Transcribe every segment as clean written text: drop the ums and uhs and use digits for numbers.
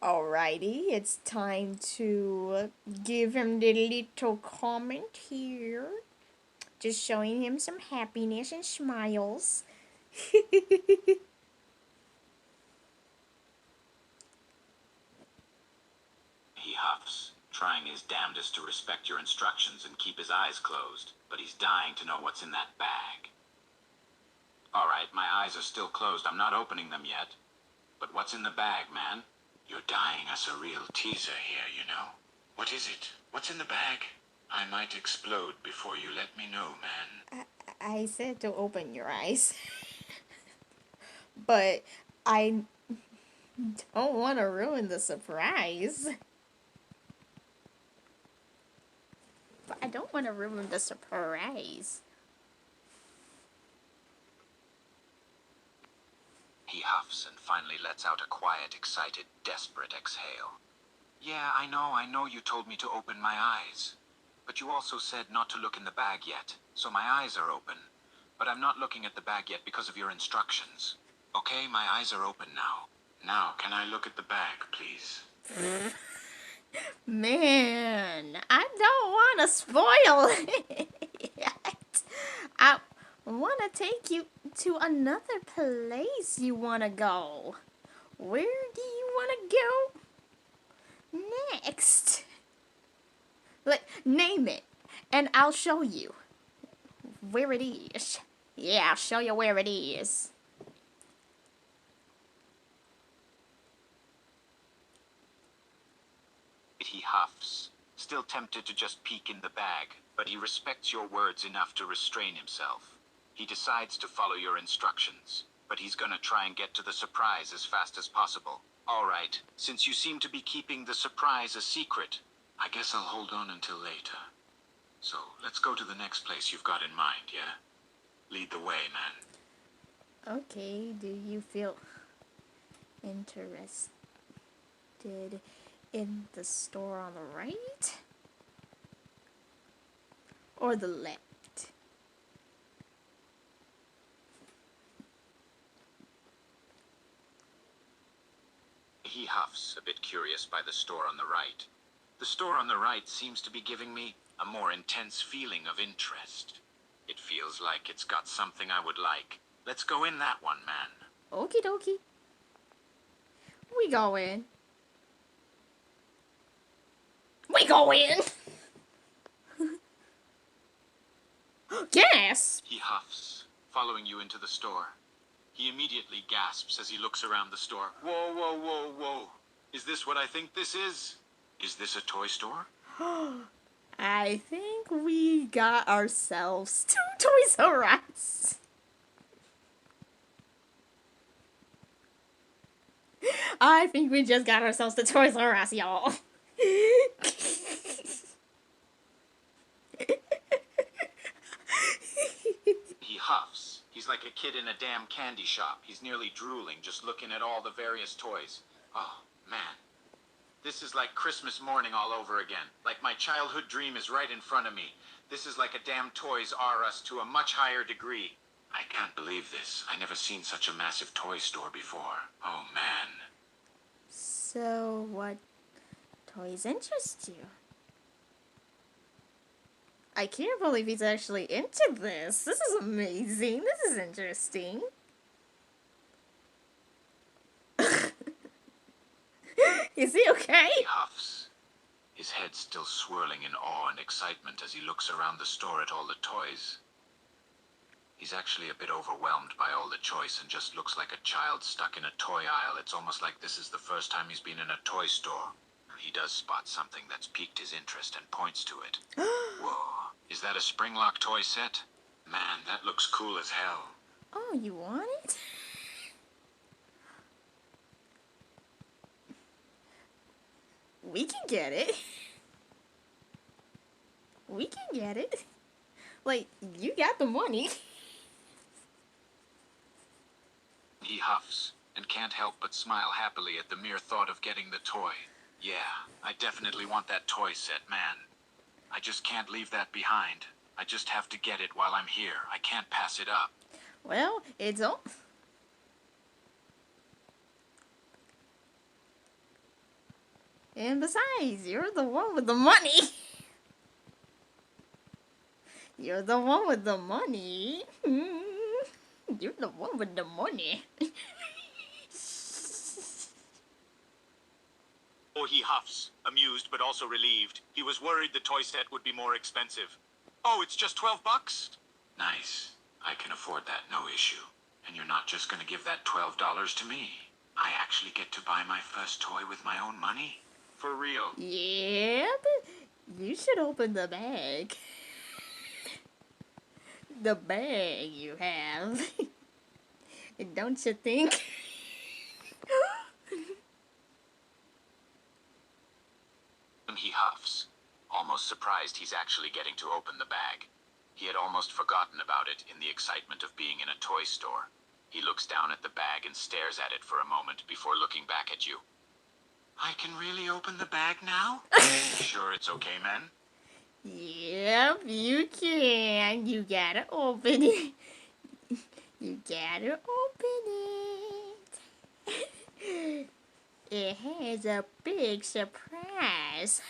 Alrighty, it's time to give him the little comment here. Just showing him some happiness and smiles. He huffs, trying his damnedest to respect your instructions and keep his eyes closed, but he's dying to know what's in that bag. Alright, my eyes are still closed. I'm not opening them yet. But what's in the bag, man? You're dying us a real teaser here, you know. What is it? What's in the bag? I might explode before you let me know, man. I said to open your eyes. But I don't want to ruin the surprise. But I don't want to ruin the surprise. He huffs and finally lets out a quiet, excited, desperate exhale. Yeah, I know you told me to open my eyes. But you also said not to look in the bag yet, so my eyes are open. But I'm not looking at the bag yet because of your instructions. Okay, my eyes are open now. Now, can I look at the bag, please? Man, I don't want to spoil it. I want to take you to another place you want to go. Where do you want to go next? Like, name it, and I'll show you where it is. Yeah, I'll show you where it is. He huffs, still tempted to just peek in the bag, but he respects your words enough to restrain himself. He decides to follow your instructions, but he's gonna try and get to the surprise as fast as possible. Alright, since you seem to be keeping the surprise a secret, I guess I'll hold on until later. So, let's go to the next place you've got in mind, yeah? Lead the way, man. Okay, do you feel interested in the store on the right or the left? He huffs, a bit curious by the store on the right. The store on the right seems to be giving me a more intense feeling of interest. It feels like it's got something I would like. Let's go in that one, man. Okie dokie. We go in. We go in! Yes! He huffs, following you into the store. He immediately gasps as he looks around the store. Whoa, whoa, whoa, whoa. Is this what I think this is? Is this a toy store? I think we got ourselves two Toys R Us. I think we just got ourselves the Toys R Us, y'all. He huffs. He's like a kid in a damn candy shop. He's nearly drooling just looking at all the various toys. Oh, man. This is like Christmas morning all over again. Like my childhood dream is right in front of me. This is like a damn Toys R Us to a much higher degree. I can't believe this. I never seen such a massive toy store before. Oh, man. So, what toys interest you? I can't believe he's actually into this. This is amazing. This is interesting. Is he okay? He huffs, his head still swirling in awe and excitement as he looks around the store at all the toys. He's actually a bit overwhelmed by all the choice and just looks like a child stuck in a toy aisle. It's almost like this is the first time he's been in a toy store. He does spot something that's piqued his interest and points to it. Whoa, is that a Springlock toy set? Man, that looks cool as hell. Oh, you want it? We can get it. We can get it. Like, you got the money. He huffs and can't help but smile happily at the mere thought of getting the toy. Yeah, I definitely want that toy set, man. I just can't leave that behind. I just have to get it while I'm here. I can't pass it up. Well, it's all. And besides, you're the one with the money. You're the one with the money. You're the one with the money. Or he huffs, amused but also relieved. He was worried the toy set would be more expensive. Oh, it's just $12? Nice. I can afford that, no issue. And you're not just gonna give that $12 to me. I actually get to buy my first toy with my own money. For real. Yep. You should open the bag. The bag you have. Don't you think? He huffs, almost surprised he's actually getting to open the bag. He had almost forgotten about it in the excitement of being in a toy store. He looks down at the bag and stares at it for a moment before looking back at you. I can really open the bag now? Sure it's okay, man? Yep, you can. You gotta open it. You gotta open it. It has a big surprise.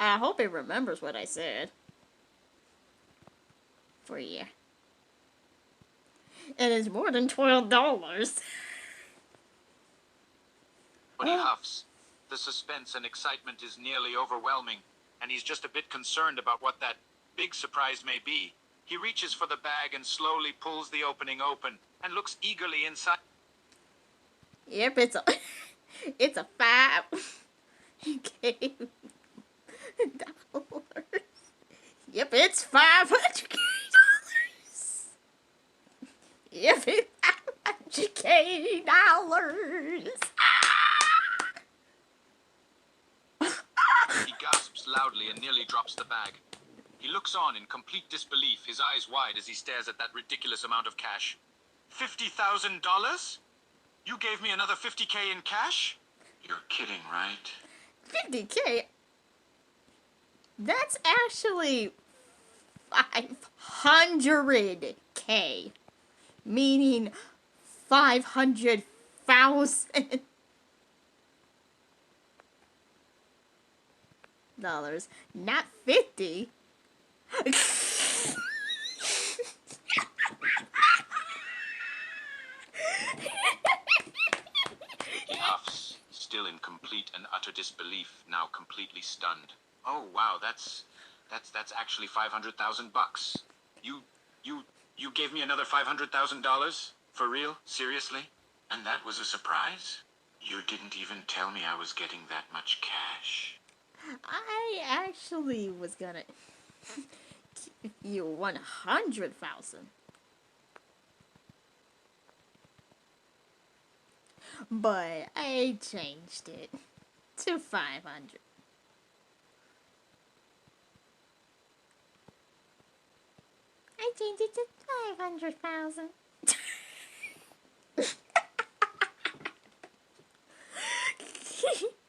I hope it remembers what I said. For you. And it's more than $12. But he huffs. The suspense and excitement is nearly overwhelming, and he's just a bit concerned about what that big surprise may be. He reaches for the bag and slowly pulls the opening open and looks eagerly inside. Yep, it's a $5K. Yep, it's $500K. Yep, it's $500K. He gasps loudly and nearly drops the bag. He looks on in complete disbelief, his eyes wide as he stares at that ridiculous amount of cash. $50,000? You gave me another $50K in cash? You're kidding, right? $50K? That's actually $500K. Meaning 500,000 not 50. He huffs, still in complete and utter disbelief, now completely stunned. Oh wow, that's actually $500,000. You gave me another $500,000? For real? Seriously? And that was a surprise? You didn't even tell me I was getting that much cash. I actually was gonna give you 100,000. But I changed it to 500. I changed it to 500,000.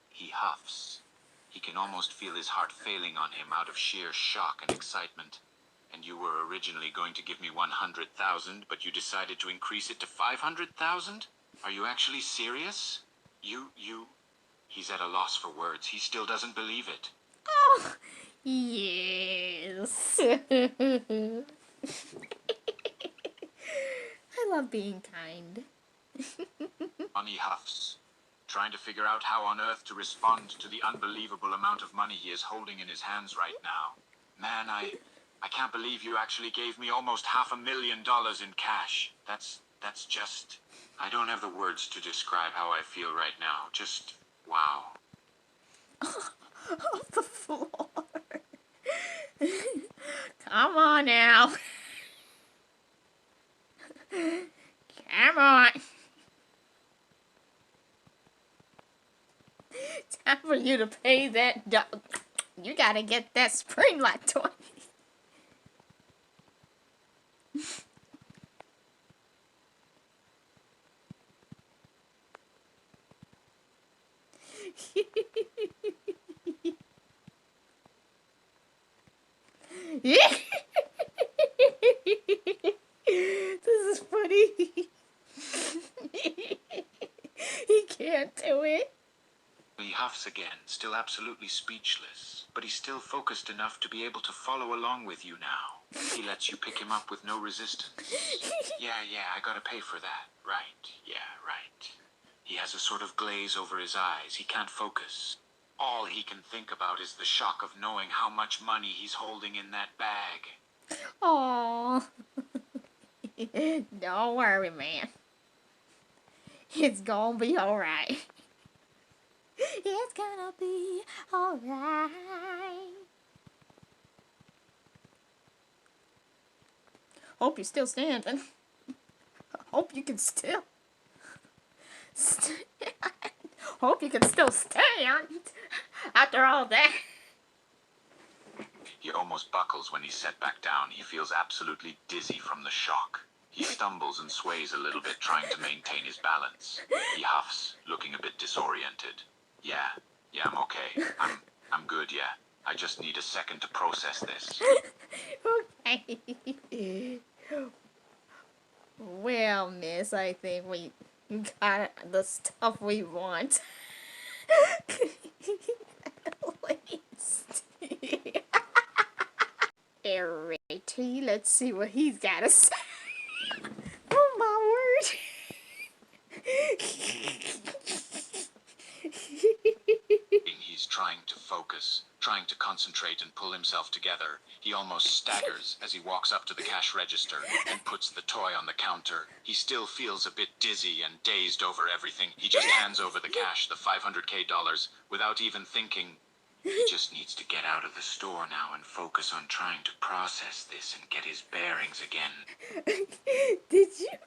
He huffs. He can almost feel his heart failing on him out of sheer shock and excitement. And you were originally going to give me 100,000, but you decided to increase it to 500,000? Are you actually serious? He's at a loss for words. He still doesn't believe it. Oh, yes. I love being kind. He huffs, trying to figure out how on earth to respond to the unbelievable amount of money he is holding in his hands right now. Man, I can't believe you actually gave me almost $500,000 in cash. That's just... I don't have the words to describe how I feel right now. Just, wow. Off the floor. Come on now. Come on. Time for you to pay that dog. You gotta get that Springtrap toy. This is funny. He can't do it. huffs again, still absolutely speechless. But he's still focused enough to be able to follow along with you now. He lets you pick him up with no resistance. Yeah, I gotta pay for that. Right, yeah, right. He has a sort of glaze over his eyes. He can't focus. All he can think about is the shock of knowing how much money he's holding in that bag. Aww. Don't worry, man. It's gonna be alright. It's gonna be alright. Hope you're still standing. Hope you can still... Hope you can still stand after all that. He almost buckles when he's set back down. He feels absolutely dizzy from the shock. He stumbles and sways a little bit, trying to maintain his balance. He huffs, looking a bit disoriented. Yeah, I'm okay. I'm good, yeah. I just need a second to process this. Okay. Well, miss, I think we got the stuff we want. At least. Alrighty, let's see what he's got to say. Oh my word. He's trying to focus, trying to concentrate and pull himself together. He almost staggers as he walks up to the cash register and puts the toy on the counter. He still feels a bit dizzy and dazed over everything. He just hands over the cash, the $500K, without even thinking. He just needs to get out of the store now and focus on trying to process this and get his bearings again. Did you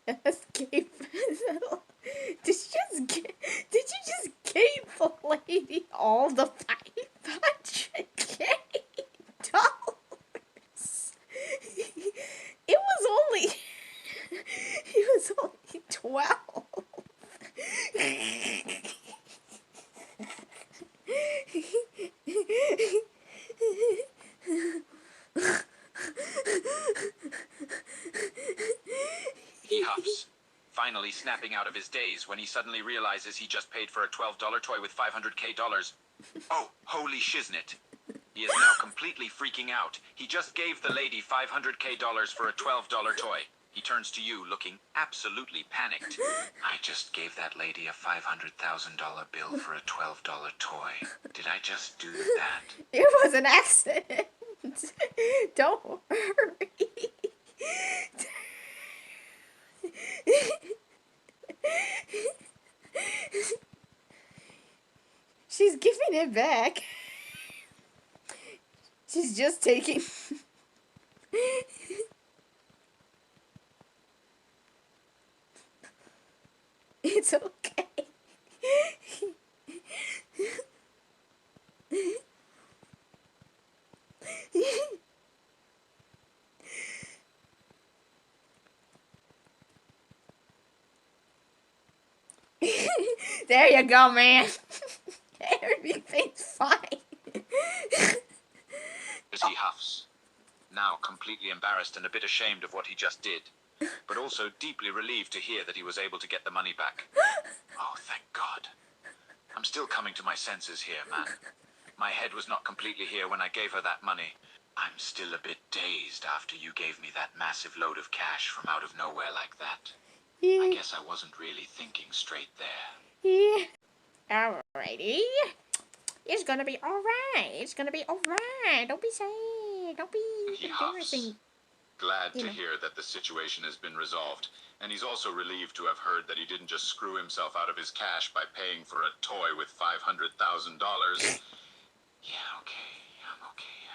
just give... Did you just give the lady all the $500K? It was only 12. He huffs, finally snapping out of his daze when he suddenly realizes he just paid for a $12 toy with $500K. Oh, holy shiznit. He is now completely freaking out. He just gave the lady $500K for a $12 toy. He turns to you, looking absolutely panicked. I just gave that lady a $500,000 bill for a $12 toy. Did I just do that? It was an accident. Don't worry. She's giving it back. She's just taking... It's okay. There you go, man. Everything's fine. As he huffs, now completely embarrassed and a bit ashamed of what he just did, but also deeply relieved to hear that he was able to get the money back. Oh, thank God. I'm still coming to my senses here, man. My head was not completely here when I gave her that money. I'm still a bit dazed after you gave me that massive load of cash from out of nowhere like that. I guess I wasn't really thinking straight there. Yeah. Alrighty. It's gonna be alright. It's gonna be alright. Don't be sad. Don't be He embarrassing. huffs, glad You to know. hear that the situation has been resolved, and he's also relieved to have heard that he didn't just screw himself out of his cash by paying for a toy with $500,000. Yeah, okay, I'm okay.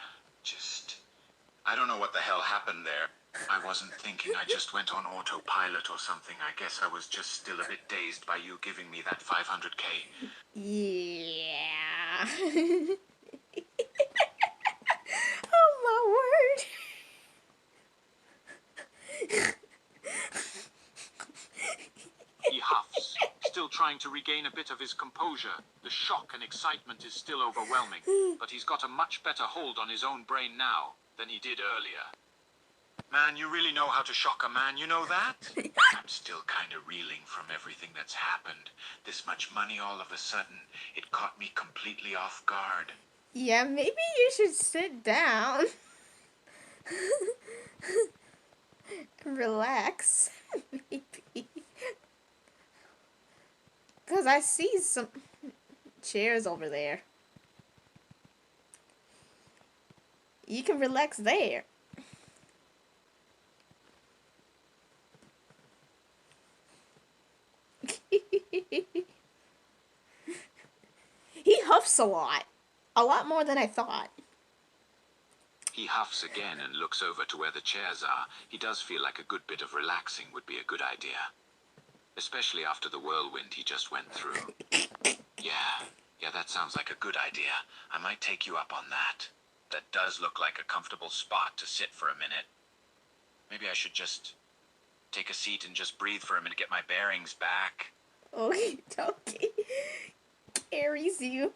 Just, I don't know what the hell happened there. I wasn't thinking, I just went on autopilot or something. I guess I was just still a bit dazed by you giving me that $500K. Yeah. Oh my word. He huffs, still trying to regain a bit of his composure. The shock and excitement is still overwhelming, but he's got a much better hold on his own brain now than he did earlier. Man, you really know how to shock a man, you know that? I'm still kind of reeling from everything that's happened. This much money all of a sudden. It caught me completely off guard. Yeah, maybe you should sit down. Relax. Maybe. Because I see some chairs over there. You can relax there. He huffs a lot. A lot more than I thought. He huffs again and looks over to where the chairs are. He does feel like a good bit of relaxing would be a good idea. Especially after the whirlwind he just went through. Yeah, that sounds like a good idea. I might take you up on that. That does look like a comfortable spot to sit for a minute. Maybe I should just take a seat and just breathe for a minute, get my bearings back. Okay, okay. Carries you.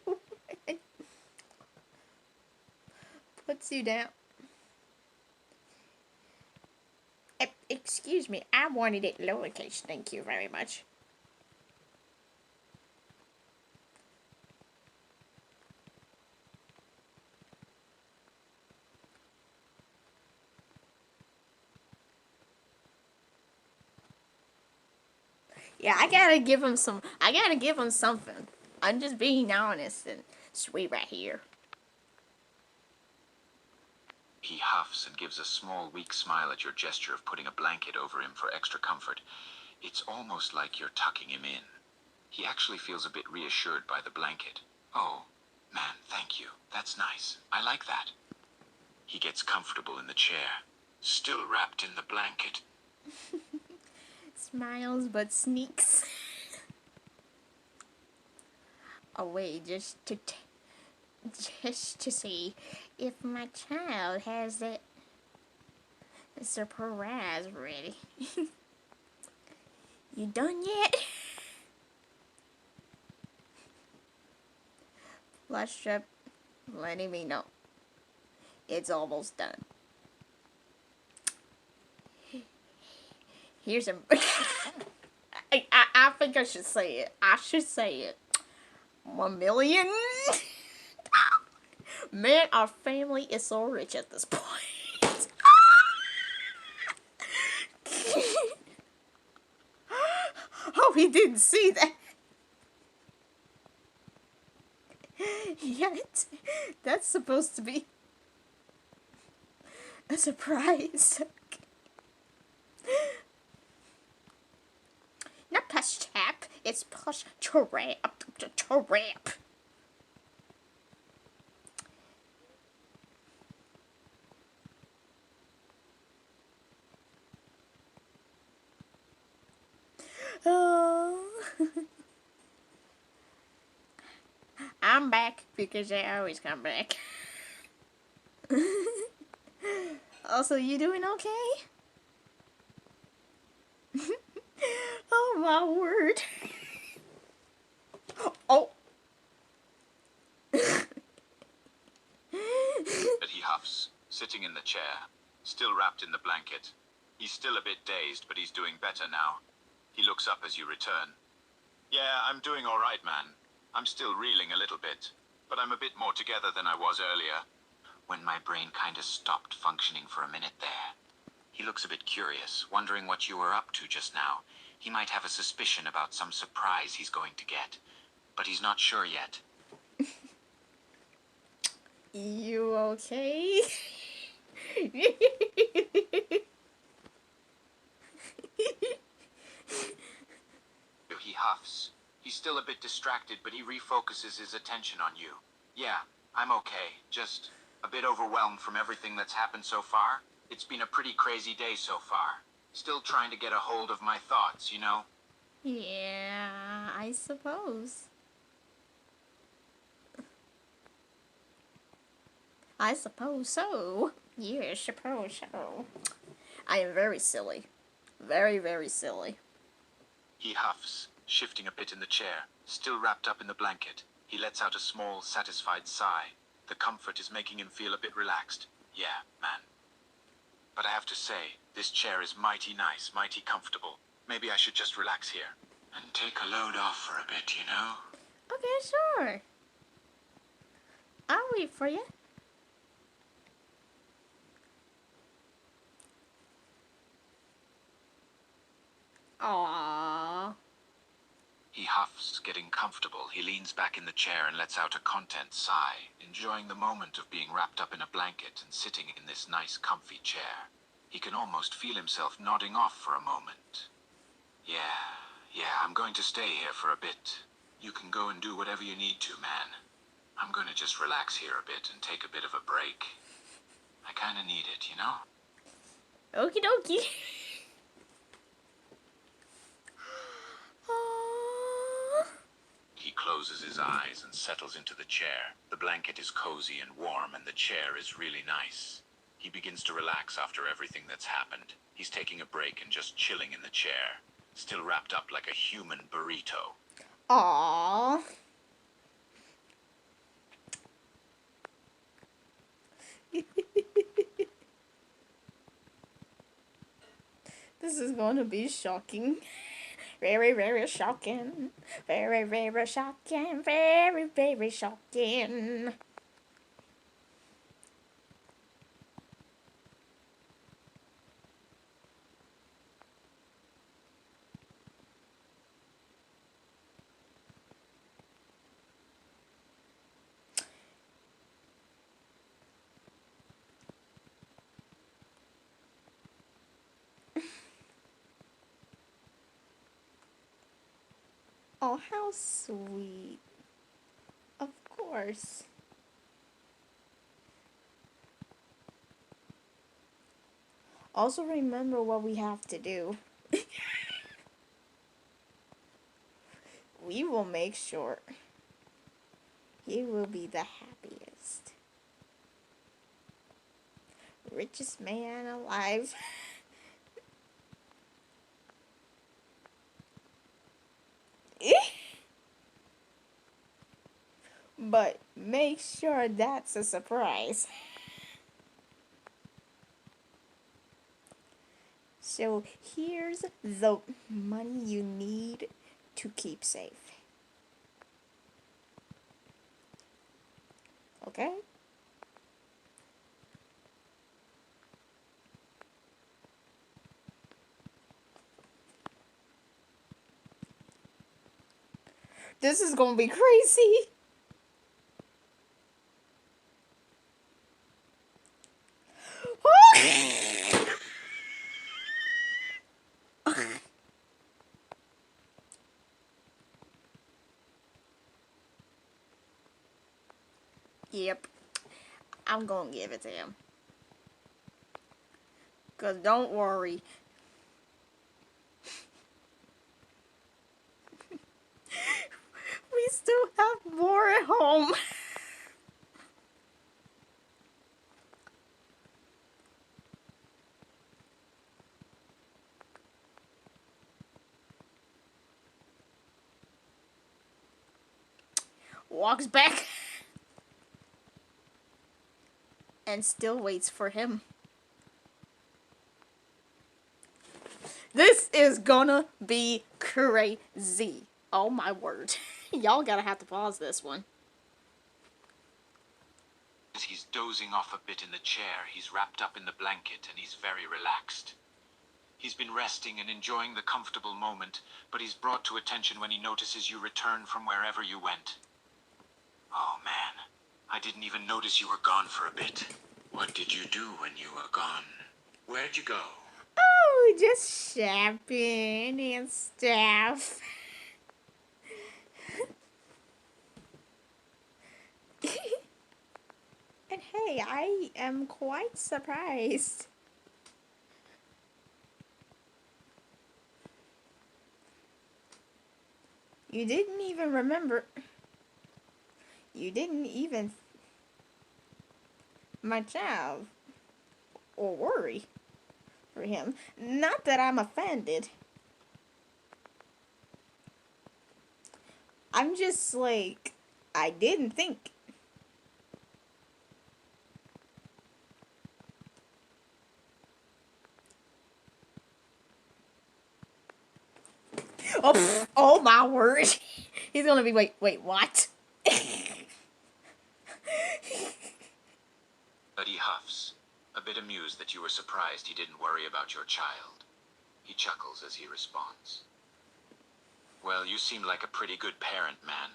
Puts you down. Excuse me, I wanted it lowercase. Thank you very much. Yeah, I gotta give him some. I gotta give him something. I'm just being honest and sweet right here. He huffs and gives a small, weak smile at your gesture of putting a blanket over him for extra comfort. It's almost like you're tucking him in. He actually feels a bit reassured by the blanket. Oh, man, thank you. That's nice. I like that. He gets comfortable in the chair, still wrapped in the blanket. Smiles but sneaks away just to see if my child has that surprise ready. You done yet? Flush trip letting me know it's almost done. Here's a. I think I should say it. I should say it. 1 million. Man, our family is so rich at this point. Oh, he didn't see that. Yet, that's supposed to be a surprise. Not plush trap, it's plush trap. Trap. Oh. I'm back because I always come back. Also, you doing okay? Oh my word. Oh. But he huffs, sitting in the chair, still wrapped in the blanket. He's still a bit dazed, but he's doing better now. He looks up as you return. Yeah, I'm doing all right, man. I'm still reeling a little bit, but I'm a bit more together than I was earlier, when my brain kind of stopped functioning for a minute there. He looks a bit curious, wondering what you were up to just now. He might have a suspicion about some surprise he's going to get, but he's not sure yet. You okay? He huffs. He's still a bit distracted, but he refocuses his attention on you. Yeah, I'm okay. Just a bit overwhelmed from everything that's happened so far. It's been a pretty crazy day so far. Still trying to get a hold of my thoughts, you know? Yeah, I suppose. I suppose so. Yes, suppose so. I am very silly. Very, very silly. He huffs, shifting a bit in the chair, still wrapped up in the blanket. He lets out a small, satisfied sigh. The comfort is making him feel a bit relaxed. Yeah, man. But I have to say, this chair is mighty nice, mighty comfortable. Maybe I should just relax here and take a load off for a bit, you know? Okay, sure. I'll wait for you. Aww. He huffs, getting comfortable. He leans back in the chair and lets out a content sigh, enjoying the moment of being wrapped up in a blanket and sitting in this nice, comfy chair. He can almost feel himself nodding off for a moment. Yeah, I'm going to stay here for a bit. You can go and do whatever you need to, man. I'm going to just relax here a bit and take a bit of a break. I kind of need it, you know? Okie dokie. Aww. He closes his eyes and settles into the chair. The blanket is cozy and warm, and the chair is really nice. He begins to relax after everything that's happened. He's taking a break and just chilling in the chair, still wrapped up like a human burrito. Aww. This is going to be shocking. Very, very shocking. Very, very shocking. Very, very shocking. Oh, how sweet. Of course. Also remember what we have to do. We will make sure he will be the happiest. Richest man alive. But make sure that's a surprise. So here's the money you need to keep safe. Okay? This is gonna be crazy. Yep. I'm gonna give it to him. Cause don't worry. We still have more at home. Walks back and still waits for him. This is gonna be crazy. Oh my word. Y'all gotta have to pause this one. As he's dozing off a bit in the chair, he's wrapped up in the blanket and he's very relaxed. He's been resting and enjoying the comfortable moment, but he's brought to attention when he notices you return from wherever you went. Oh man, I didn't even notice you were gone for a bit. What did you do when you were gone? Where'd you go? Oh, just shopping and stuff. And hey, I am quite surprised. You didn't even remember. You didn't even, my child, or worry for him. Not that I'm offended. I'm just like, I didn't think. word. He's gonna be, wait, what? But he huffs, a bit amused that you were surprised he didn't worry about your child. He chuckles as he responds. Well, you seem like a pretty good parent, man.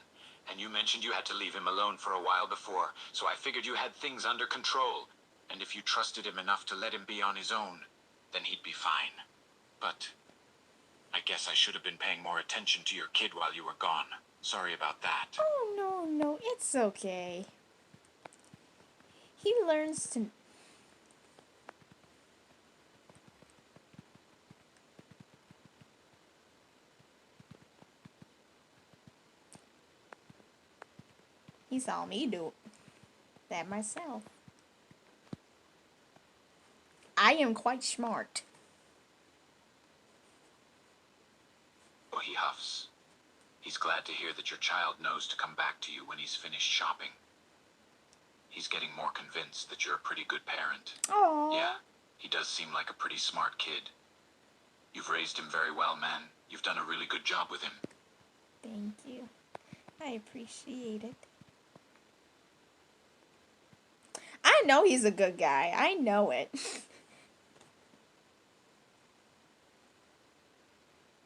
And you mentioned you had to leave him alone for a while before, so I figured you had things under control. And if you trusted him enough to let him be on his own, then he'd be fine. But I guess I should have been paying more attention to your kid while you were gone. Sorry about that. Oh, no, it's okay. He learns to... He saw me do that myself. I am quite smart. Oh, he huffs. He's glad to hear that your child knows to come back to you when he's finished shopping. He's getting more convinced that you're a pretty good parent. Aww. Yeah, he does seem like a pretty smart kid. You've raised him very well, man. You've done a really good job with him. Thank you. I appreciate it. I know he's a good guy. I know it.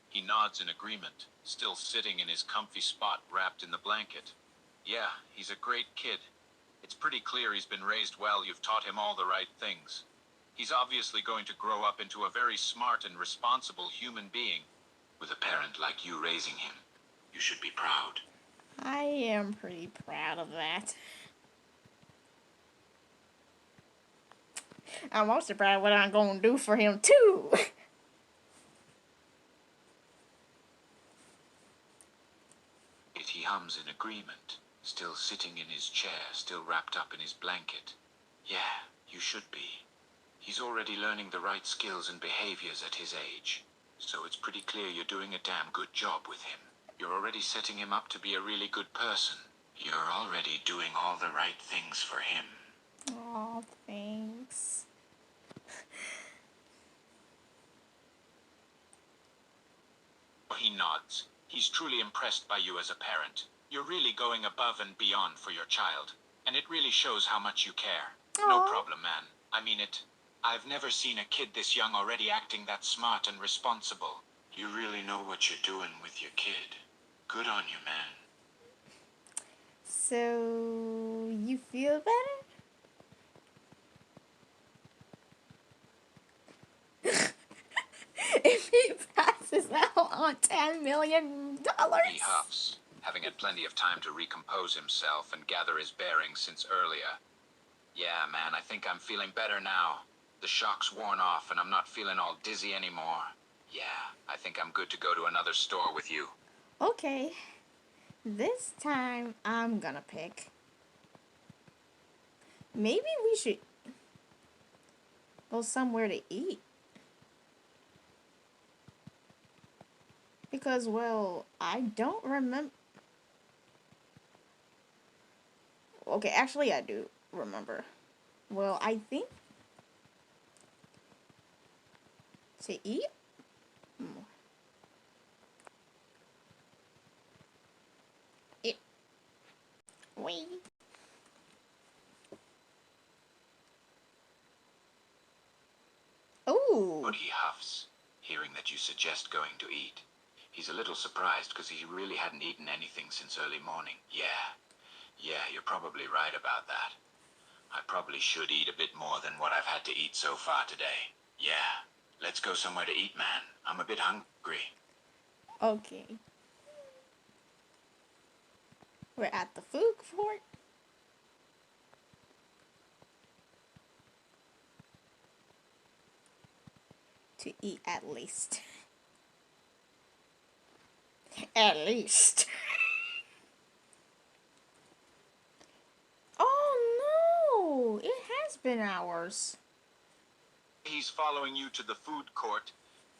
He nods in agreement, still sitting in his comfy spot wrapped in the blanket. Yeah, he's a great kid. It's pretty clear he's been raised well. You've taught him all the right things. He's obviously going to grow up into a very smart and responsible human being. With a parent like you raising him, you should be proud. I am pretty proud of that. I'm also proud of what I'm going to do for him, too. He hums in agreement, still sitting in his chair, still wrapped up in his blanket. Yeah, you should be. He's already learning the right skills and behaviors at his age. So it's pretty clear you're doing a damn good job with him. You're already setting him up to be a really good person. You're already doing all the right things for him. Aw, thanks. He nods. He's truly impressed by you as a parent. You're really going above and beyond for your child. And it really shows how much you care. No Aw. problem, man. I mean it. I've never seen a kid this young already acting that smart and responsible. You really know what you're doing with your kid. Good on you, man. So, you feel better? If he passes out on $10 million? He huffs, having had plenty of time to recompose himself and gather his bearings since earlier. Yeah, man, I think I'm feeling better now. The shock's worn off and I'm not feeling all dizzy anymore. Yeah, I think I'm good to go to another store with you. Okay. This time, I'm gonna pick. Maybe we should go somewhere to eat. Because, well, I don't remember. Okay, actually, I do remember. Well, I think to eat. It. Wait. Oh. But he huffs, hearing that you suggest going to eat. He's a little surprised because he really hadn't eaten anything since early morning. Yeah, you're probably right about that. I probably should eat a bit more than what I've had to eat so far today. Yeah, let's go somewhere to eat, man. I'm a bit hungry. Okay. We're at the food court. To eat at least. At least. Oh no! It has been hours. He's following you to the food court.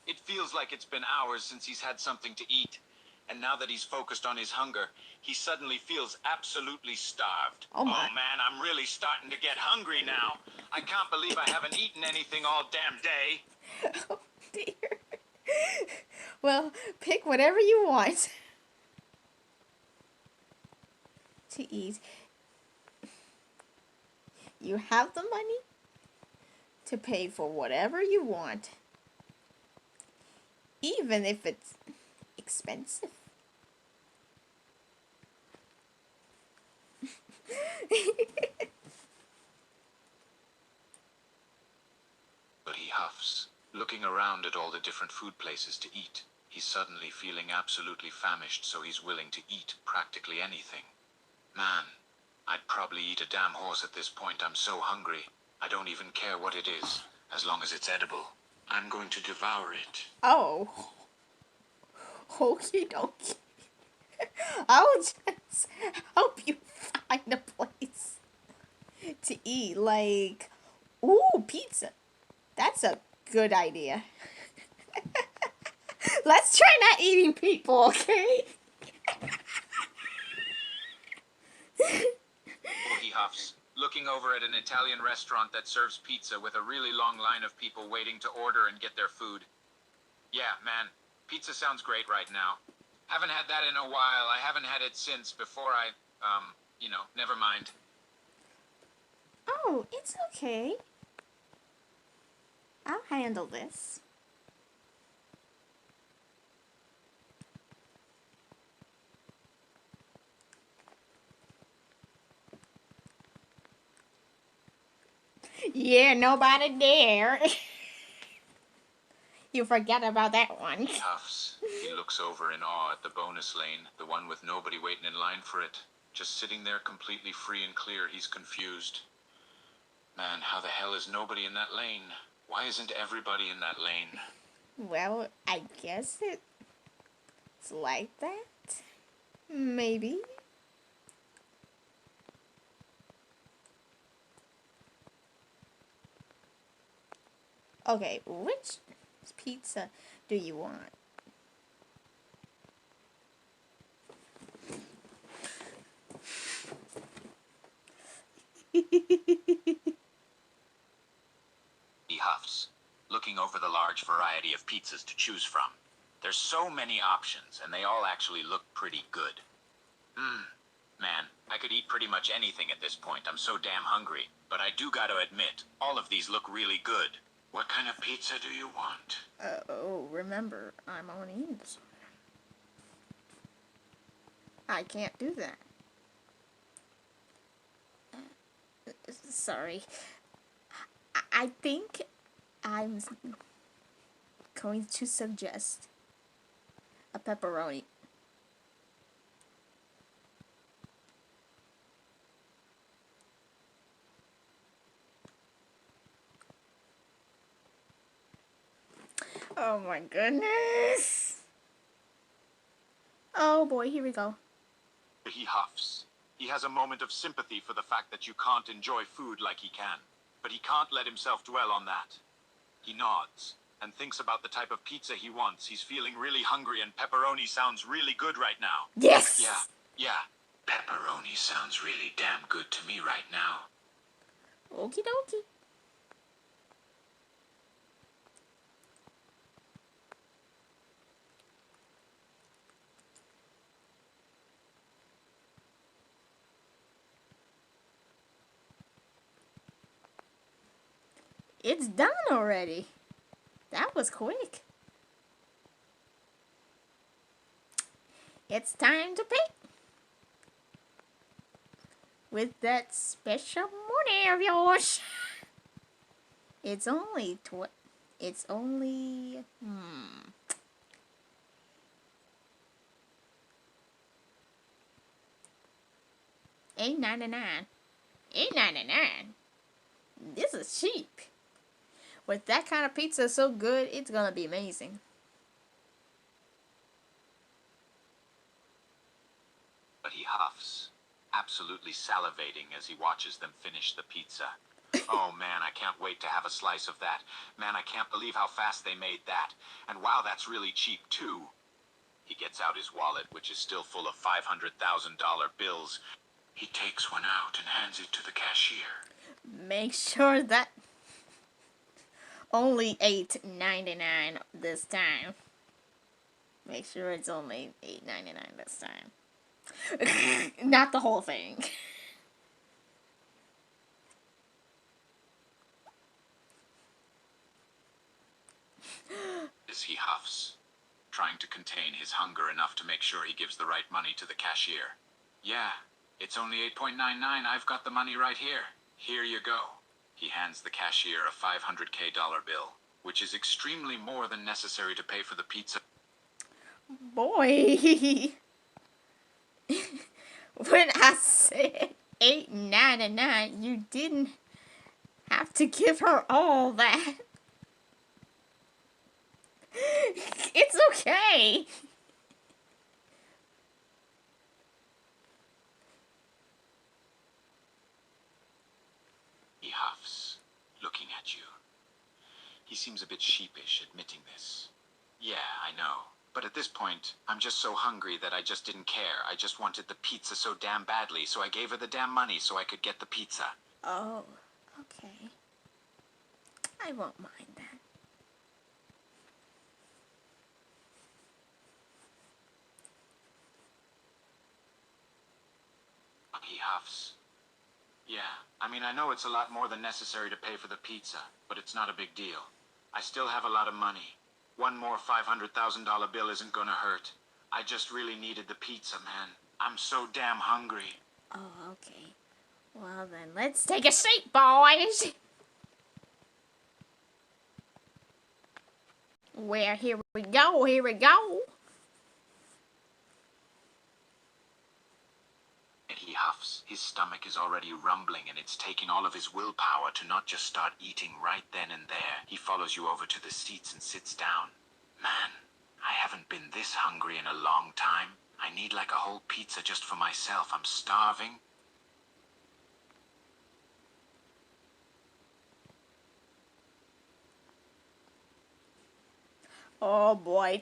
It feels like it's been hours since he's had something to eat. And now that he's focused on his hunger, he suddenly feels absolutely starved. Oh my. Man, I'm really starting to get hungry now. I can't believe I haven't eaten anything all damn day. Oh dear. Well, pick whatever you want. to eat, you have the money to pay for whatever you want, even if it's expensive. But he huffs, looking around at all the different food places to eat. He's suddenly feeling absolutely famished, so he's willing to eat practically anything. Man, I'd probably eat a damn horse at this point. I'm so hungry. I don't even care what it is, as long as it's edible. I'm going to devour it. Oh, okie dokie. I'll just help you find a place to eat. Like, ooh, pizza. That's a good idea. Let's try not eating people, okay? He huffs, looking over at an Italian restaurant that serves pizza with a really long line of people waiting to order and get their food. Yeah, man, pizza sounds great right now. Haven't had that in a while. I haven't had it since before never mind. Oh, it's okay. I'll handle this. Yeah, nobody there. You forget about that one. He huffs. He looks over in awe at the bonus lane, the one with nobody waiting in line for it. Just sitting there completely free and clear. He's confused. Man, how the hell is nobody in that lane? Why isn't everybody in that lane? Well, I guess it's like that. Maybe. Okay, which pizza do you want? He huffs, looking over the large variety of pizzas to choose from. There's so many options, and they all actually look pretty good. Man, I could eat pretty much anything at this point. I'm so damn hungry. But I do gotta admit, all of these look really good. What kind of pizza do you want? Remember, I'm on eating disorder. I can't do that. Sorry. I think I'm going to suggest a pepperoni. Oh my goodness. Oh boy, here we go. He huffs. He has a moment of sympathy for the fact that you can't enjoy food like he can. But he can't let himself dwell on that. He nods and thinks about the type of pizza he wants. He's feeling really hungry and pepperoni sounds really good right now. Yes! Yeah. Pepperoni sounds really damn good to me right now. Okie dokie. It's done already. That was quick. It's time to pay. With that special money of yours. It's only $8.99. $8.99. This is cheap. With that kind of pizza so good, it's gonna be amazing. But he huffs, absolutely salivating as he watches them finish the pizza. Oh man, I can't wait to have a slice of that. Man, I can't believe how fast they made that. And wow, that's really cheap too. He gets out his wallet, which is still full of $500,000 bills. He takes one out and hands it to the cashier. Make sure that only $8.99 this time. Make sure it's only $8.99 this time. Not the whole thing. As he huffs, trying to contain his hunger enough to make sure he gives the right money to the cashier. Yeah, it's only 8.99. I've got the money right here. Here you go. He hands the cashier a $500K bill, which is extremely more than necessary to pay for the pizza. Boy. When I said 8.99, you didn't have to give her all that. It's okay. He huffs, looking at you. He seems a bit sheepish admitting this. Yeah, I know. But at this point, I'm just so hungry that I just didn't care. I just wanted the pizza so damn badly, so I gave her the damn money so I could get the pizza. Oh, okay. I won't mind that. He huffs. Yeah, I mean, I know it's a lot more than necessary to pay for the pizza, but it's not a big deal. I still have a lot of money. One more $500,000 bill isn't gonna hurt. I just really needed the pizza, man. I'm so damn hungry. Oh, okay. Well then, let's take a seat, boys. Well, here we go, here we go. And he huffs. His stomach is already rumbling and it's taking all of his willpower to not just start eating right then and there. He follows you over to the seats and sits down. Man, I haven't been this hungry in a long time. I need like a whole pizza just for myself. I'm starving. Oh boy.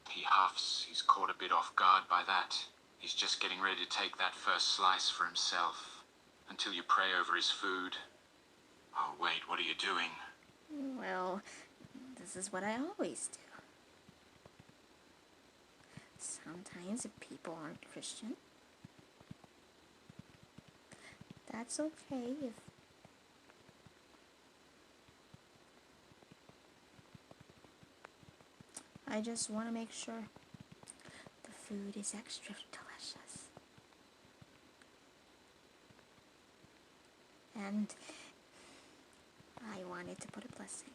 He huffs. He's caught a bit off guard by that. He's just getting ready to take that first slice for himself. Until you pray over his food. Oh wait, what are you doing? Well, this is what I always do. Sometimes if people aren't Christian, that's okay if I just want to make sure the food is extra delicious. And I wanted to put a blessing.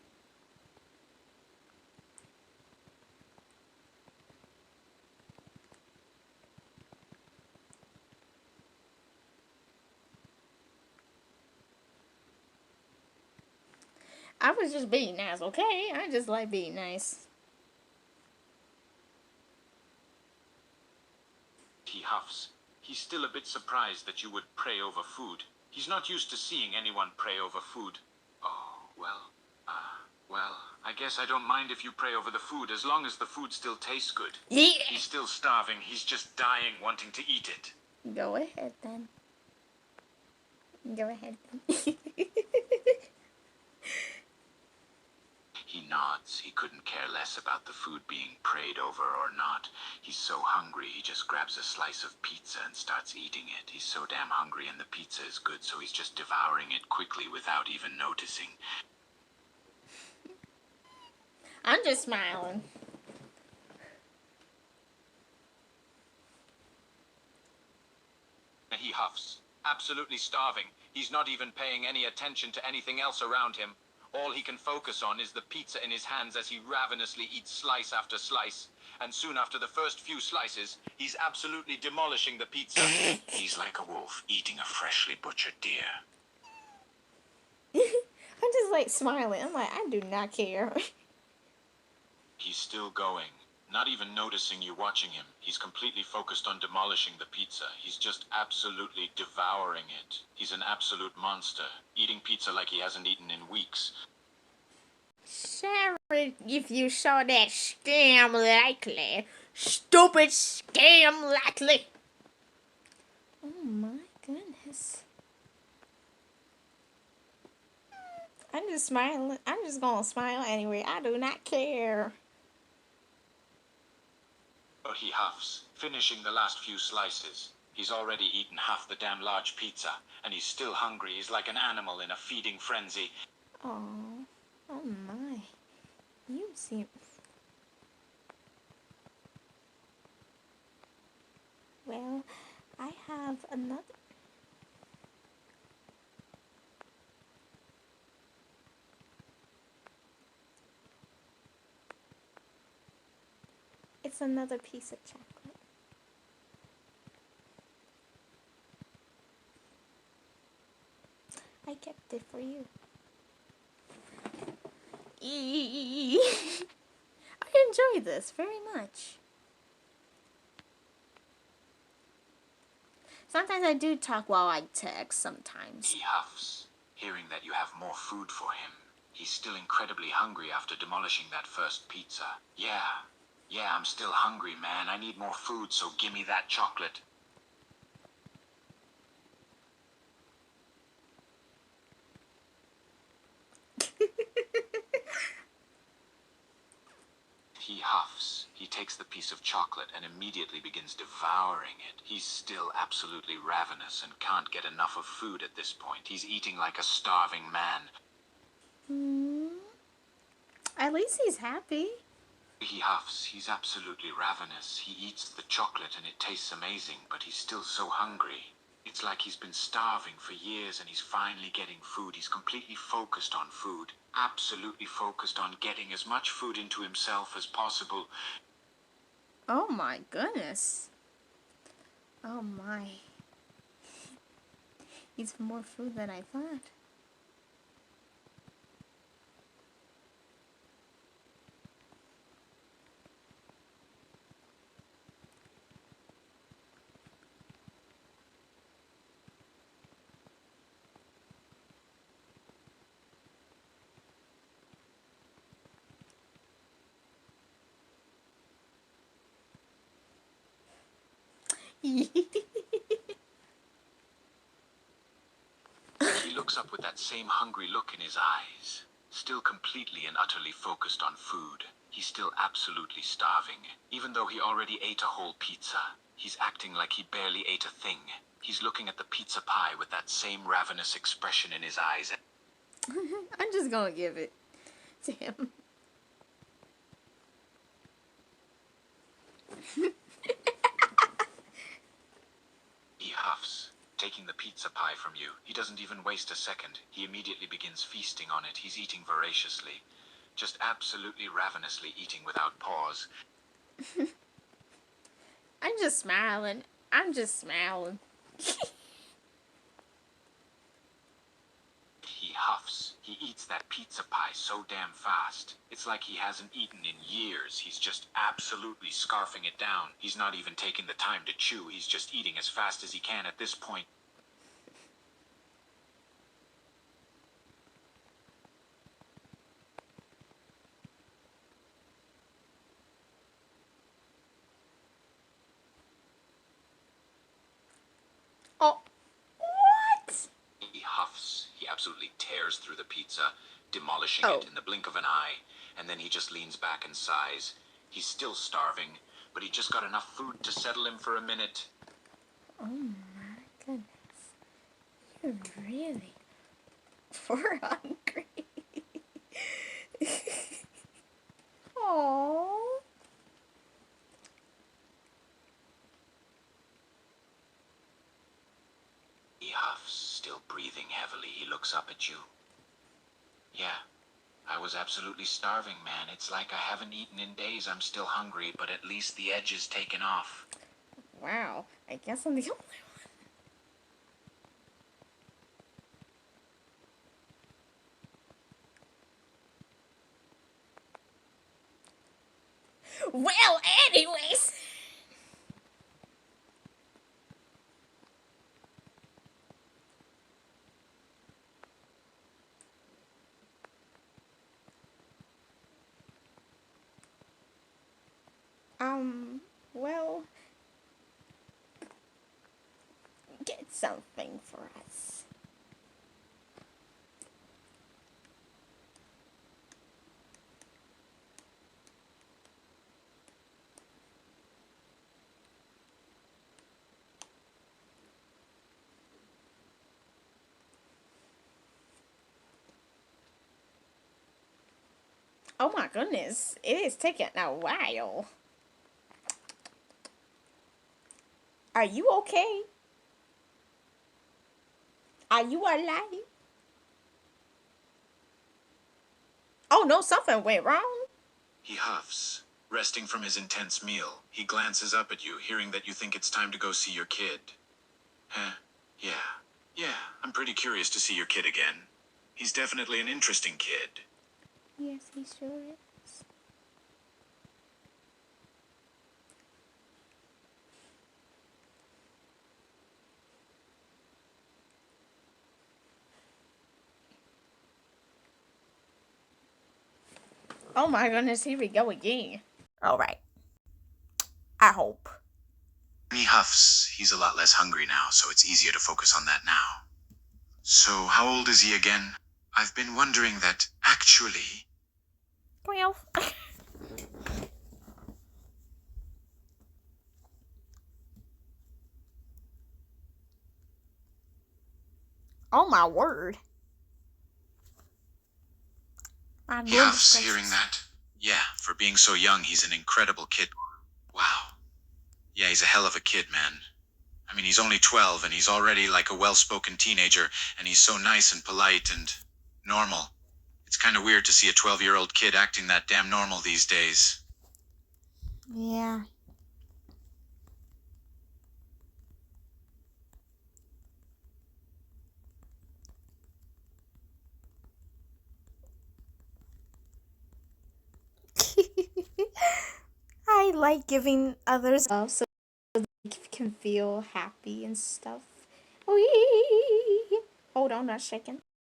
I was just being nice, okay? I just like being nice. He huffs. He's still a bit surprised that you would pray over food. He's not used to seeing anyone pray over food. Oh, well, I guess I don't mind if you pray over the food as long as the food still tastes good. Yeah. He's still starving. He's just dying wanting to eat it. Go ahead then. Go ahead then. He nods. He couldn't care less about the food being prayed over or not. He's so hungry, he just grabs a slice of pizza and starts eating it. He's so damn hungry and the pizza is good, so he's just devouring it quickly without even noticing. I'm just smiling. He huffs. Absolutely starving. He's not even paying any attention to anything else around him. All he can focus on is the pizza in his hands as he ravenously eats slice after slice. And soon after the first few slices, he's absolutely demolishing the pizza. He's like a wolf eating a freshly butchered deer. I'm just like smiling. I'm like, I do not care. He's still going, not even noticing you watching him. He's completely focused on demolishing the pizza. He's just absolutely devouring it. He's an absolute monster, eating pizza like he hasn't eaten in weeks. Sorry if you saw that scam likely. Stupid scam likely. Oh my goodness. I'm just smiling. I'm just gonna smile anyway. I do not care. He huffs, finishing the last few slices. He's already eaten half the damn large pizza, and he's still hungry. He's like an animal in a feeding frenzy. Oh, oh my. You seem... Well, I have another... It's another piece of chocolate. I kept it for you. I enjoy this very much. Sometimes I do talk while I text, sometimes. He huffs, hearing that you have more food for him. He's still incredibly hungry after demolishing that first pizza. Yeah, I'm still hungry, man. I need more food, so gimme that chocolate. He huffs. He takes the piece of chocolate and immediately begins devouring it. He's still absolutely ravenous and can't get enough of food at this point. He's eating like a starving man. At least he's happy. He huffs. He's absolutely ravenous. He eats the chocolate and it tastes amazing, but he's still so hungry. It's like he's been starving for years and he's finally getting food. He's completely focused on food. Absolutely focused on getting as much food into himself as possible. Oh my goodness. Oh my. Eats more food than I thought. He looks up with that same hungry look in his eyes. Still completely and utterly focused on food. He's still absolutely starving. Even though he already ate a whole pizza, he's acting like he barely ate a thing. He's looking at the pizza pie with that same ravenous expression in his eyes. I'm just gonna give it to him. He huffs, taking the pizza pie from you. He doesn't even waste a second. He immediately begins feasting on it. He's eating voraciously. Just absolutely ravenously eating without pause. I'm just smiling. I'm just smiling. He huffs. He eats that pizza pie so damn fast. It's like he hasn't eaten in years. He's just absolutely scarfing it down. He's not even taking the time to chew. He's just eating as fast as he can at this point. Oh, what? He huffs. He absolutely tears through the pizza, demolishing Oh. it in the blink of an eye, and then he just leans back and sighs. He's still starving, but he just got enough food to settle him for a minute. Oh my goodness. You're really for hungry. Aww. He huffs, still breathing heavily. He looks up at you. Yeah, I was absolutely starving, man. It's like I haven't eaten in days. I'm still hungry, but at least the edge is taken off. Wow, I guess I'm the only one. Well, anyways. Well, get something for us. Oh my goodness, it is taking a while. Are you okay? Are you alive? Oh no, something went wrong. He huffs. Resting from his intense meal, he glances up at you, hearing that you think it's time to go see your kid. Huh? Yeah, I'm pretty curious to see your kid again. He's definitely an interesting kid. Yes, he sure is. Oh my goodness, here we go again. Alright. I hope. When he huffs, he's a lot less hungry now, so it's easier to focus on that now. So, how old is he again? I've been wondering that, actually. 12. Oh my word. My He huffs, goodness hearing gracious. that. Yeah, for being so young, he's an incredible kid. Wow. Yeah, he's a hell of a kid, man. I mean, he's only 12, and he's already like a well-spoken teenager, and he's so nice and polite and normal. It's kind of weird to see a 12-year-old kid acting that damn normal these days. Yeah. I like giving others love so they can feel happy and stuff. Wee. Hold on, not shaking.